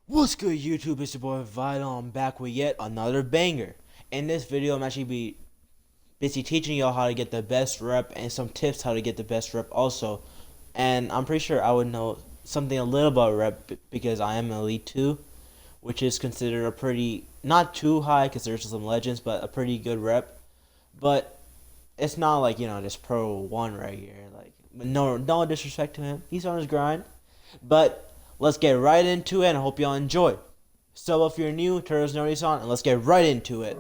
What's good, YouTube? It's your boy Vital. I'm back with yet another banger. In this video, I'm actually be busy teaching y'all how to get the best rep and some tips how to get the best rep also. And I'm pretty sure I would know something a little about rep because I am Elite 2, which is considered a pretty, not too high because there's some legends, but a pretty good rep. But it's not like, this Pro 1 right here. Like, no disrespect to him. He's on his grind. But let's get right into it and I hope y'all enjoy. So if you're new, turn those notifications on and let's get right into it.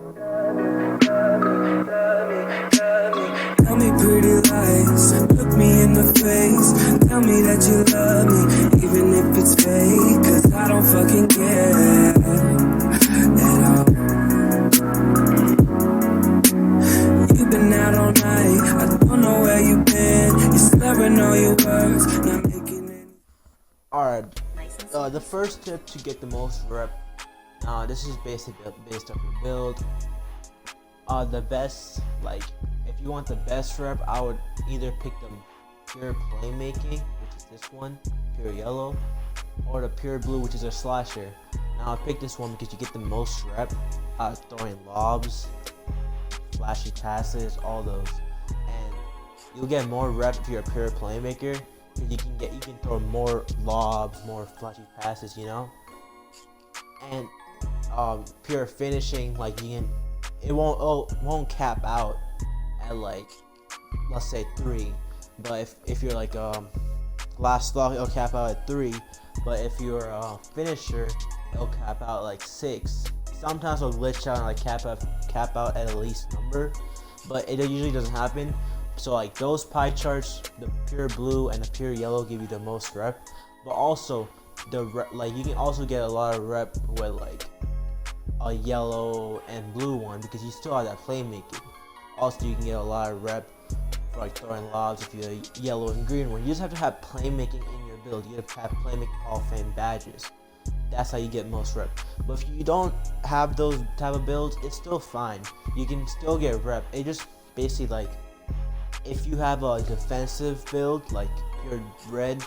Tell me pretty lies, look me in the face. Tell me that you love me, even if it's fake. Cause I don't fucking care at all. You've been out all night, I don't know where you've been. You're slurring all your words, not making any. Alright, the first tip to get the most rep, this is based off your build. The best, like, if you want the best rep, I would either pick the pure playmaking, which is this one, pure yellow, or the pure blue, which is a slasher. Now I picked this one because you get the most rep, throwing lobs, flashy passes, all those, and you'll get more rep if you're a pure playmaker. You can throw more lobs, more flashy passes, and pure finishing, like it won't cap out at, like, let's say 3, but if you're like last slot, it'll cap out at 3, but if you're a finisher, it'll cap out like 6. Sometimes it'll glitch out and like cap out at a least number, but it usually doesn't happen. So like those pie charts, the pure blue and the pure yellow give you the most rep, but also you can also get a lot of rep with like a yellow and blue one because you still have that playmaking. Also, you can get a lot of rep for like throwing lobs if you're a yellow and green one. You just have to have playmaking in your build. You have to have playmaking Hall of Fame badges. That's how you get most rep. But if you don't have those type of builds, it's still fine. You can still get rep. It just basically, like, if you have a defensive build like pure red,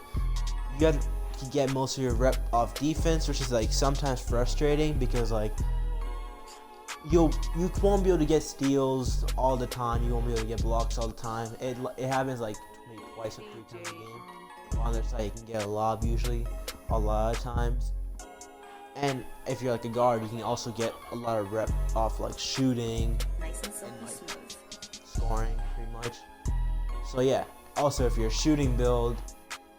you have to get most of your rep off defense, which is like sometimes frustrating because like you won't be able to get steals all the time. You won't be able to get blocks all the time. It happens like maybe twice or 3 times a game. On their side, you can get a lob usually a lot of times. And if you're like a guard, you can also get a lot of rep off like shooting and like scoring pretty much. So yeah, also if you're a shooting build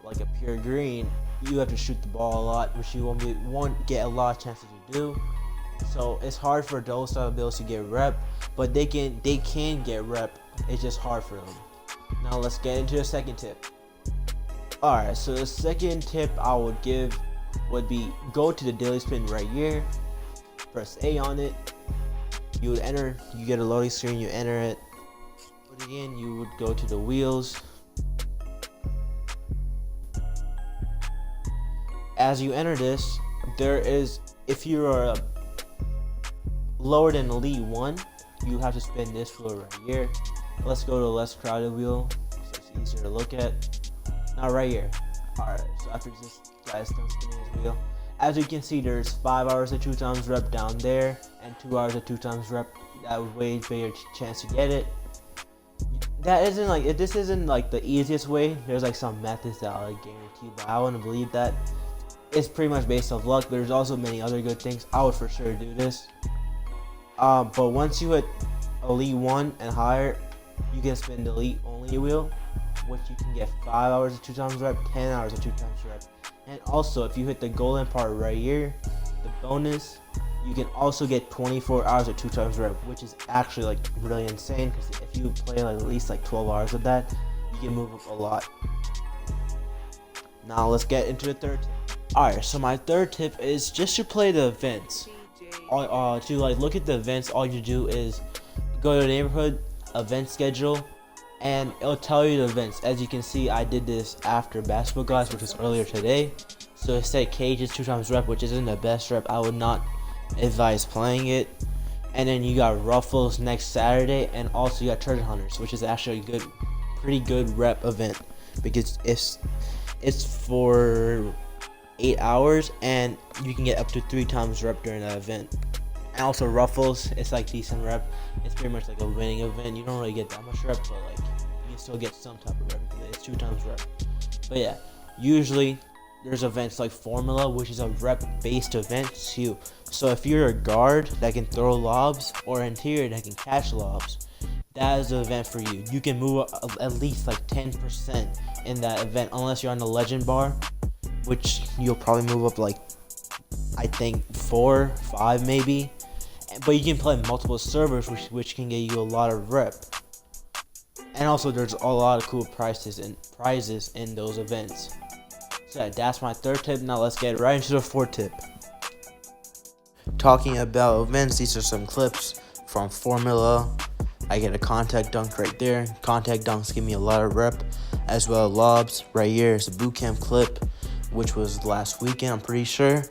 like a pure green, you have to shoot the ball a lot, which you won't get a lot of chances to do. So it's hard for those type of builds to get rep, but they can get rep. It's just hard for them. Now let's get into the second tip. Alright, so the second tip I would give would be go to the daily spin right here, press A on it, you would enter, you get a loading screen, you enter it, put it in, you would go to the wheels. As you enter this, if you are lower than Elite 1, you have to spin this wheel right here. Let's go to the less crowded wheel so it's easier to look at. Now right here. Alright, so after this guy's done spinning his wheel, as you can see, there's 5 hours of 2 times rep down there and 2 hours of 2 times rep. That would way bigger chance to get it. This isn't like the easiest way. There's like some methods that I like guarantee, but I want to believe that it's pretty much based off luck. There's also many other good things. I would for sure do this. But once you hit Elite 1 and higher, you can spin the Elite only wheel, which you can get 5 hours of 2 times rep, 10 hours of 2 times rep. And also, if you hit the golden part right here, the bonus, you can also get 24 hours of 2 times rep, which is actually like really insane because if you play like at least like 12 hours of that, you can move up a lot. Now let's get into the third tip. Alright, so my third tip is just to play the events. To like look at the events, all you do is go to the neighborhood event schedule and it'll tell you the events. As you can see, I did this after basketball guys, which was earlier today. So it said cages 2 times rep, which isn't the best rep. I would not advise playing it. And then you got ruffles next Saturday, and also you got treasure hunters, which is actually a pretty good rep event because it's for 8 hours, and you can get up to 3 times rep during that event. And also ruffles, it's like decent rep. It's pretty much like a winning event. You don't really get that much rep, but like you can still get some type of rep because it's 2 times rep. But yeah, usually there's events like Formula, which is a rep-based event too. So if you're a guard that can throw lobs or interior that can catch lobs, that is the event for you. You can move up at least like 10% in that event, unless you're on the legend bar, which you'll probably move up like, I think 4, 5 maybe. But you can play multiple servers, which can get you a lot of rep. And also there's a lot of cool prizes in those events. So yeah, that's my 3rd tip. Now let's get right into the 4th tip. Talking about events, these are some clips from Formula. I get a contact dunk right there. Contact dunks give me a lot of rep, as well as lobs. Right here is a bootcamp clip, which was last weekend, I'm pretty sure.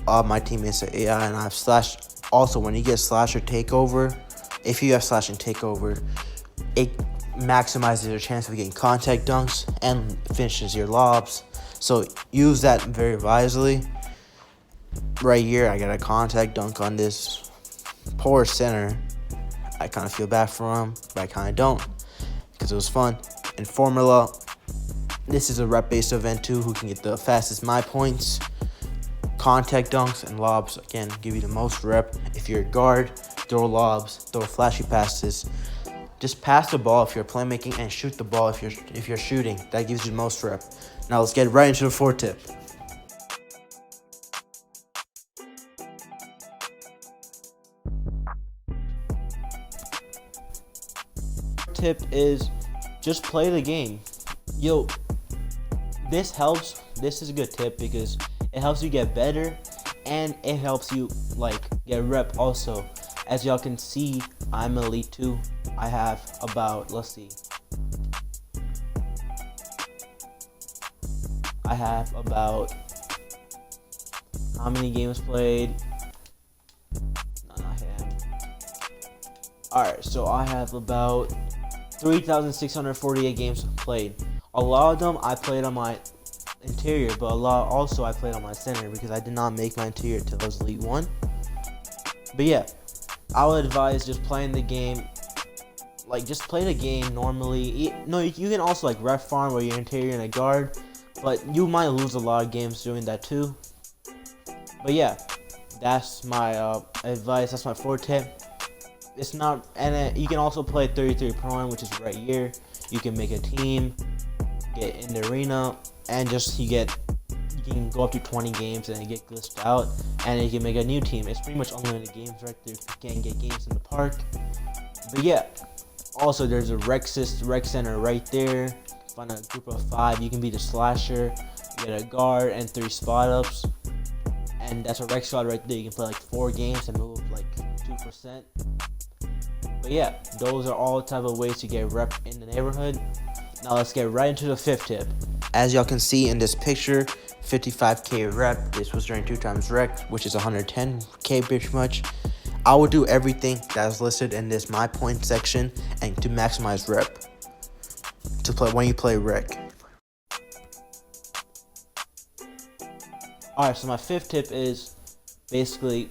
My teammates are AI, and I have slash. Also, when you get slash or takeover, if you have slash and takeover, it maximizes your chance of getting contact dunks and finishes your lobs. So use that very wisely. Right here, I got a contact dunk on this poor center. I kind of feel bad for him, but I kind of don't, because it was fun. In Formula, this is a rep-based event too, who can get the fastest my points. Contact dunks and lobs, again, give you the most rep. If you're a guard, throw lobs, throw flashy passes. Just pass the ball if you're playmaking, and shoot the ball if you're shooting. That gives you the most rep. Now let's get right into the 4th tip. Tip is just play the game. Yo, this helps. This is a good tip because it helps you get better, and it helps you like get rep also. As y'all can see, I'm elite 2. I have about, let's see, I have about, how many games played? No, not him. Alright, so I have about 3,648 games played. A lot of them I played on my interior, but a lot also I played on my center because I did not make my interior till I was elite 1. But yeah, I would advise just playing the game. Like, just play the game normally. No, you can also like ref farm where you're interior and a guard, but you might lose a lot of games doing that too. But yeah, that's my advice. That's my 4th tip. It's not, and you can also play 33 Pro, which is right here. You can make a team, get in the arena, and just you can go up to 20 games and get glitched out, and you can make a new team. It's pretty much unlimited games right there. You can get games in the park. But yeah, also there's a rec center right there. Find a group of 5. You can be the slasher, you get a guard, and 3 spot ups. And that's a rec squad right there. You can play like 4 games and move like 2%. But yeah, those are all type of ways to get rep in the neighborhood. Now let's get right into the 5th tip. As y'all can see in this picture, 55k rep. This was during 2 times rec, which is 110k pretty much. I will do everything that is listed in this my point section and to maximize rep to play when you play rec. Alright, so my 5th tip is basically,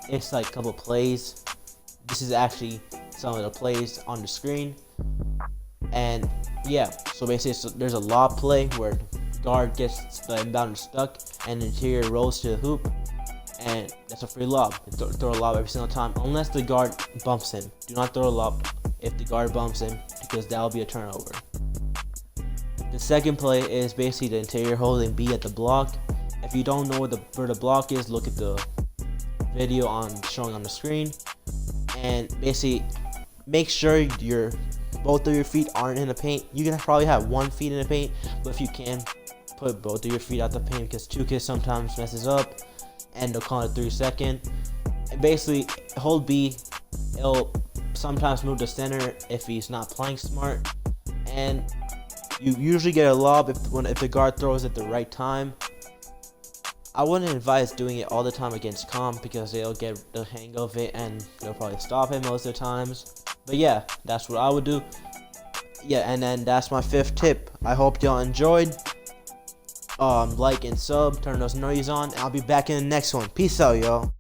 it's like a couple plays. This is actually some of the plays on the screen. And yeah, so basically there's a lob play where guard gets the inbound stuck and the interior rolls to the hoop, and that's a free lob. Throw a lob every single time unless the guard bumps him. Do not throw a lob if the guard bumps him, because that'll be a turnover. The second play is basically the interior holding B at the block. If you don't know where the block is, look at the video showing on the screen, and basically make sure both of your feet aren't in the paint. You can probably have 1 foot in the paint, but if you can, put both of your feet out the paint, because 2K sometimes messes up and they'll call it 3-second. And basically hold B. It'll sometimes move to center if he's not playing smart, and you usually get a lob if the guard throws at the right time. I wouldn't advise doing it all the time against comp, because they'll get the hang of it and they'll probably stop it most of the times. But yeah, that's what I would do. Yeah, and then that's my 5th tip. I hope y'all enjoyed. like and sub, turn those notifications on. I'll be back in the next one. Peace out, y'all.